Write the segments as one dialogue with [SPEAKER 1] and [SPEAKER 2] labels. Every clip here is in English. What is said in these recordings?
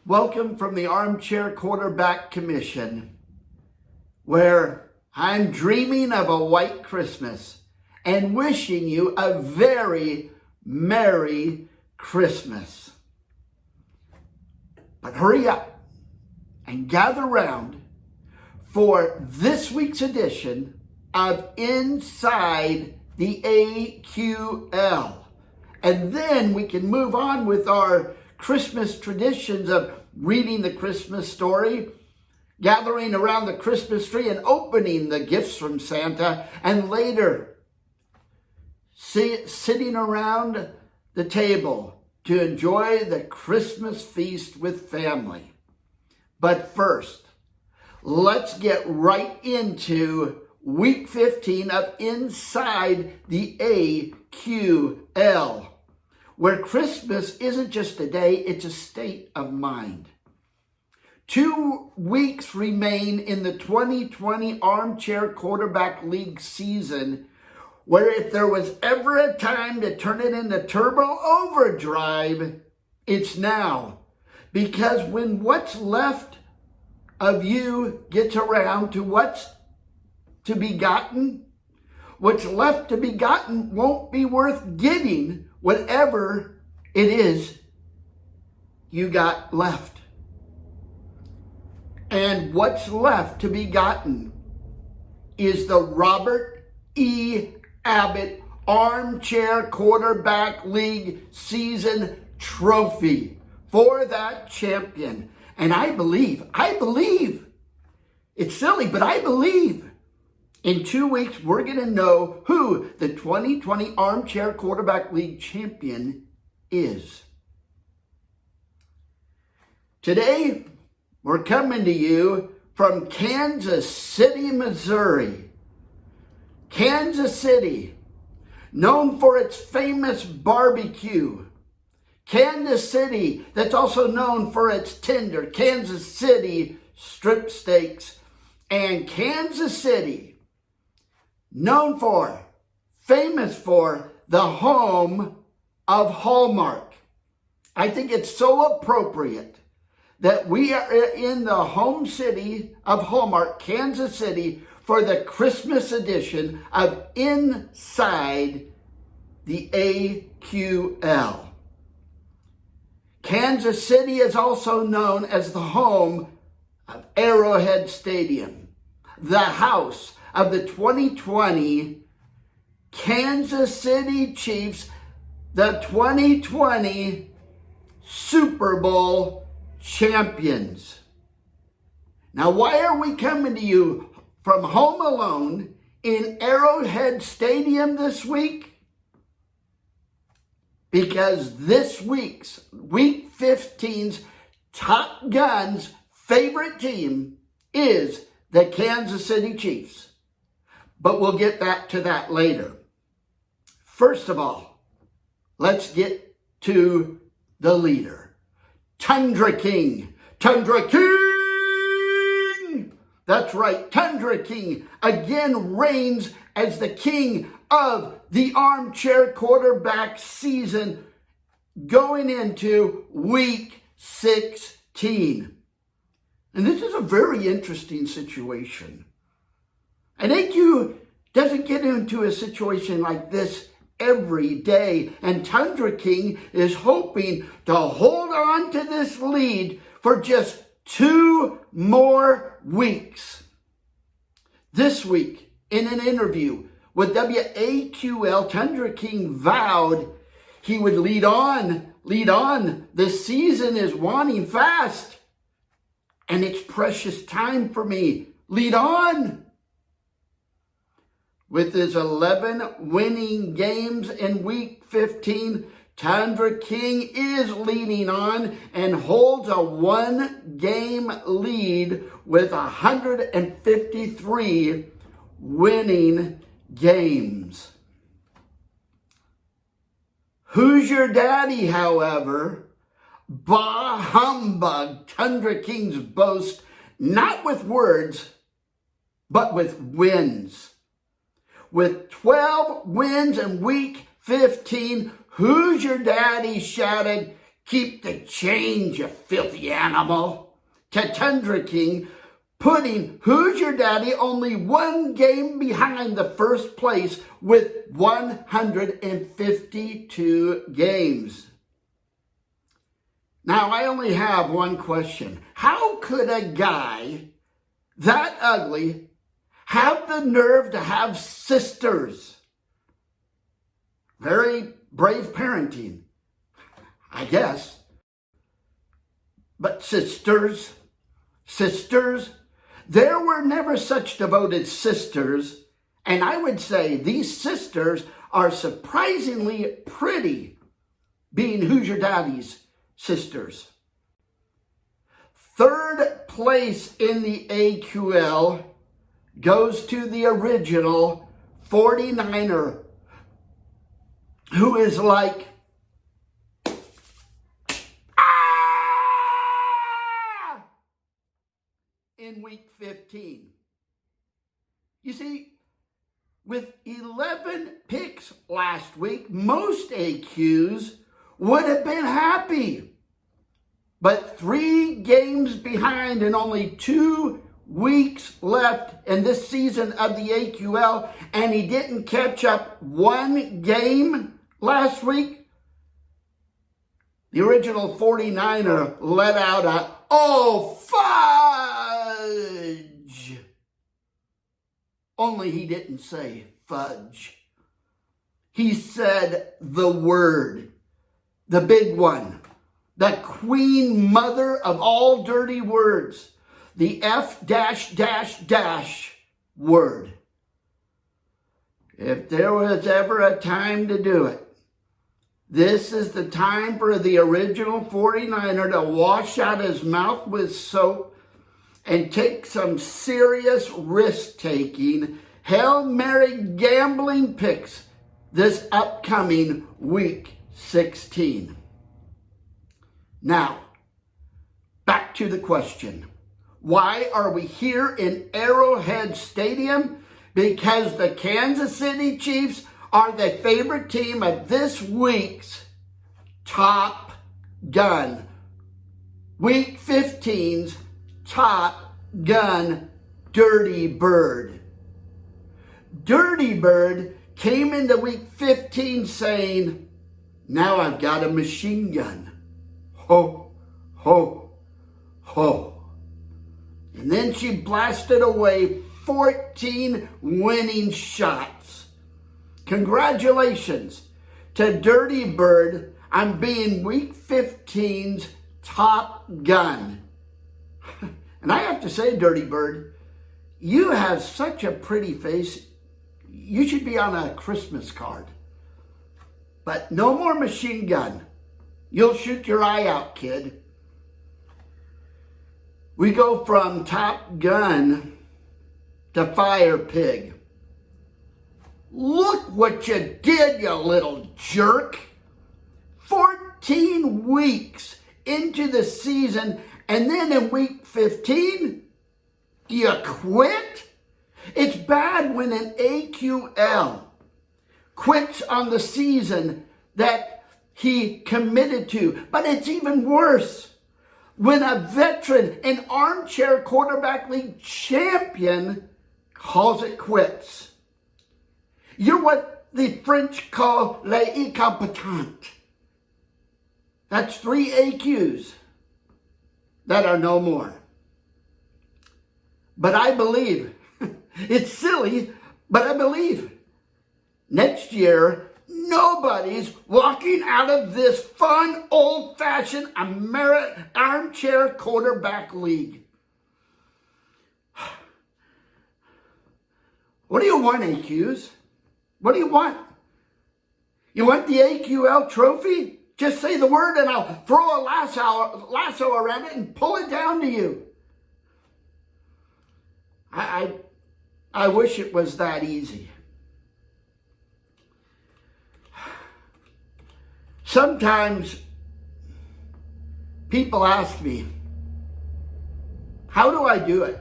[SPEAKER 1] Welcome from the Armchair Quarterback Commission, where I'm dreaming of a white Christmas and wishing you a very Merry Christmas. But hurry up and gather round for this week's edition of Inside the AQL. And then we can move on with our Christmas traditions of reading the Christmas story, gathering around the Christmas tree and opening the gifts from Santa, and later sitting around the table to enjoy the Christmas feast with family. But first, let's get right into week 15 of Inside the AQL, where Christmas isn't just a day, it's a state of mind. 2 weeks remain in the 2020 Armchair Quarterback League season, where if there was ever a time to turn it into turbo overdrive, it's now. Because when what's left of you gets around to what's to be gotten, what's left to be gotten won't be worth getting whatever it is you got left. And what's left to be gotten is the Robert E. Abbott Armchair Quarterback League season trophy for that champion. And I believe, it's silly, but I believe in 2 weeks, we're going to know who the 2020 Armchair Quarterback League champion is. Today, we're coming to you from Kansas City, Missouri. Kansas City, known for its famous barbecue. Kansas City, that's also known for its tender Kansas City strip steaks. And Kansas City, famous for the home of Hallmark. I think it's so appropriate that we are in the home city of Hallmark, Kansas City, for the Christmas edition of Inside the AQL. Kansas City is also known as the home of Arrowhead Stadium, the house of the 2020 Kansas City Chiefs, the 2020 Super Bowl champions. Now, why are we coming to you from home alone in Arrowhead Stadium this week? Because this week's, week 15's Top Gun's favorite team is the Kansas City Chiefs. But we'll get back to that later. First of all, let's get to the leader, Tundra King. Tundra King! That's right, Tundra King again reigns as the king of the Armchair Quarterback season going into week 16. And this is a very interesting situation. And AQ doesn't get into a situation like this every day. And Tundra King is hoping to hold on to this lead for just 2 more weeks. This week, in an interview with WAQL, Tundra King vowed he would lead on. The season is waning fast, and it's precious time for me. Lead on. With his 11 winning games in week 15, Tundra King is leading on and holds a 1-game lead with 153 winning games. Who's your daddy, however? Bah humbug, Tundra King's boast, not with words, but with wins. With 12 wins in week 15, Who's Your Daddy shouted, Keep the change, you filthy animal. To Tundra King, putting Who's Your Daddy only one game behind the first place with 152 games. Now, I only have one question. How could a guy that ugly have the nerve to have sisters? Very brave parenting, I guess. But sisters, there were never such devoted sisters. And I would say these sisters are surprisingly pretty, being Who's Your Daddy's sisters. Third place in the AQL goes to the original 49er, who is like, in week 15. You see, with 11 picks last week, most AQs would have been happy. But 3 games behind and only 2 weeks left in this season of the AQL, and he didn't catch up 1 game last week. The original 49er let out a, oh, fudge. Only he didn't say fudge. He said the word, the big one, the queen mother of all dirty words, the F dash dash dash word. If there was ever a time to do it, this is the time for the original 49er to wash out his mouth with soap and take some serious risk-taking, Hail Mary gambling picks this upcoming week 16. Now, back to the question. Why are we here in Arrowhead Stadium? Because the Kansas City Chiefs are the favorite team of this week's Top Gun. Week 15's Top Gun Dirty Bird. Dirty Bird came into week 15 saying, now I've got a machine gun. Ho, ho, ho. And then she blasted away 14 winning shots. Congratulations to Dirty Bird on being week 15's Top Gun. And I have to say, Dirty Bird, you have such a pretty face. You should be on a Christmas card. But no more machine gun. You'll shoot your eye out, kid. We go from Top Gun to Fire Pig. Look what you did, you little jerk. 14 weeks into the season, and then in week 15, you quit? It's bad when an AQL quits on the season that he committed to, but it's even worse when a veteran, an Armchair Quarterback League champion, calls it quits. You're what the French call les incompetents. That's 3 AQs that are no more. But I believe, it's silly, but I believe next year, nobody's walking out of this fun, old-fashioned Armchair Quarterback League. What do you want, AQs? What do you want? You want the AQL trophy? Just say the word and I'll throw a lasso around it and pull it down to you. I wish it was that easy. Sometimes people ask me, how do I do it?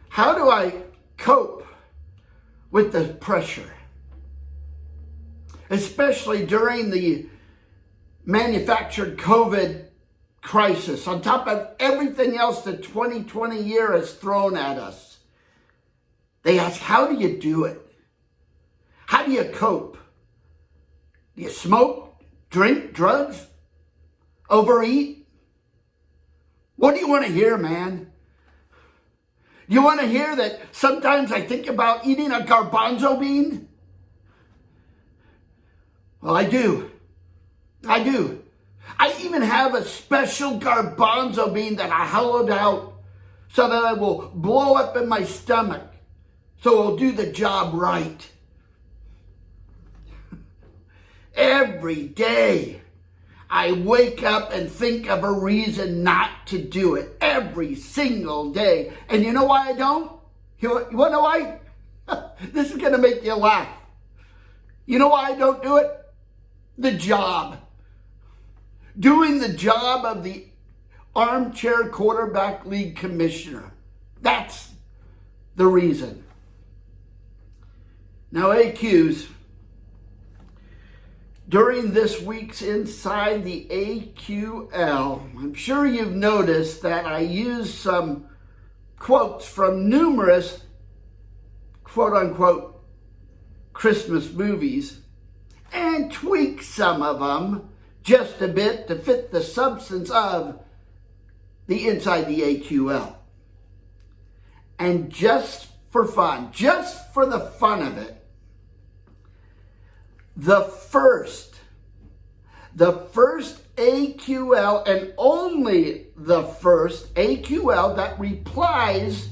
[SPEAKER 1] How do I cope with the pressure? Especially during the manufactured COVID crisis, on top of everything else the 2020 year has thrown at us. They ask, how do you do it? How do you cope? Do you smoke, drink, drugs, overeat? What do you want to hear, man? You want to hear that sometimes I think about eating a garbanzo bean? Well, I do. I do. I even have a special garbanzo bean that I hollowed out so that it will blow up in my stomach, so it'll do the job right. Every day, I wake up and think of a reason not to do it. Every single day. And you know why I don't? You want to know why? This is going to make you laugh. You know why I don't do it? The job. Doing the job of the Armchair Quarterback League commissioner. That's the reason. Now, AQs, during this week's Inside the AQL, I'm sure you've noticed that I used some quotes from numerous quote-unquote Christmas movies and tweaked some of them just a bit to fit the substance of the Inside the AQL. And just for fun, just for the fun of it, the first AQL and only the first AQL that replies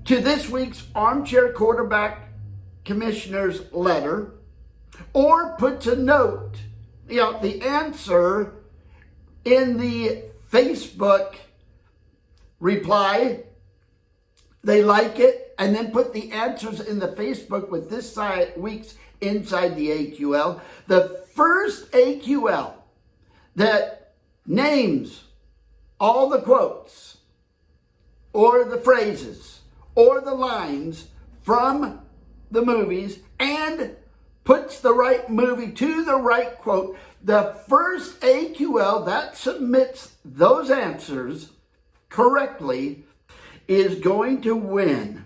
[SPEAKER 1] to this week's Armchair Quarterback Commissioner's letter or puts a note, the answer in the Facebook reply, they like it, and then put the answers in the Facebook with this week's Inside the AQL. The first AQL that names all the quotes or the phrases or the lines from the movies and puts the right movie to the right quote, the first AQL that submits those answers correctly is going to win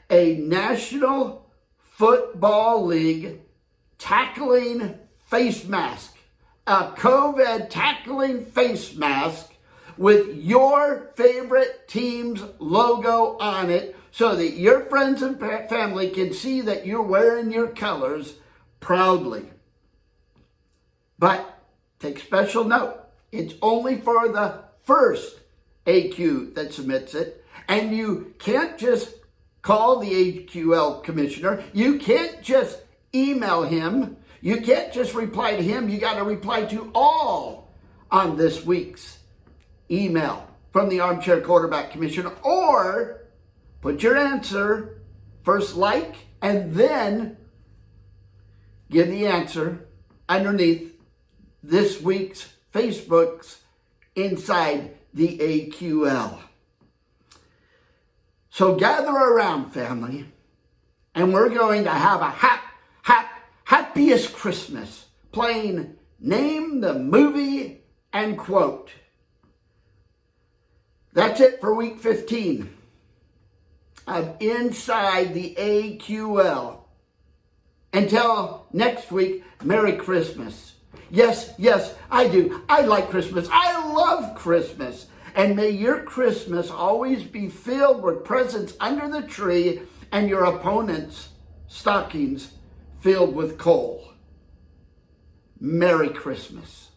[SPEAKER 1] a National Football League tackling face mask, a COVID tackling face mask with your favorite team's logo on it so that your friends and family can see that you're wearing your colors proudly. But take special note, it's only for the first AQ that submits it, and you can't just call the AQL commissioner. You can't just email him. You can't just reply to him. You got to reply to all on this week's email from the Armchair Quarterback Commissioner, or put your answer, first like, and then give the answer underneath this week's Facebook's Inside the AQL. So gather around, family, and we're going to have a happiest Christmas playing Name the Movie and Quote. That's it for week 15 of Inside the AQL. Until next week, Merry Christmas. Yes, I do. I like Christmas. I love Christmas. And may your Christmas always be filled with presents under the tree and your opponent's stockings filled with coal. Merry Christmas.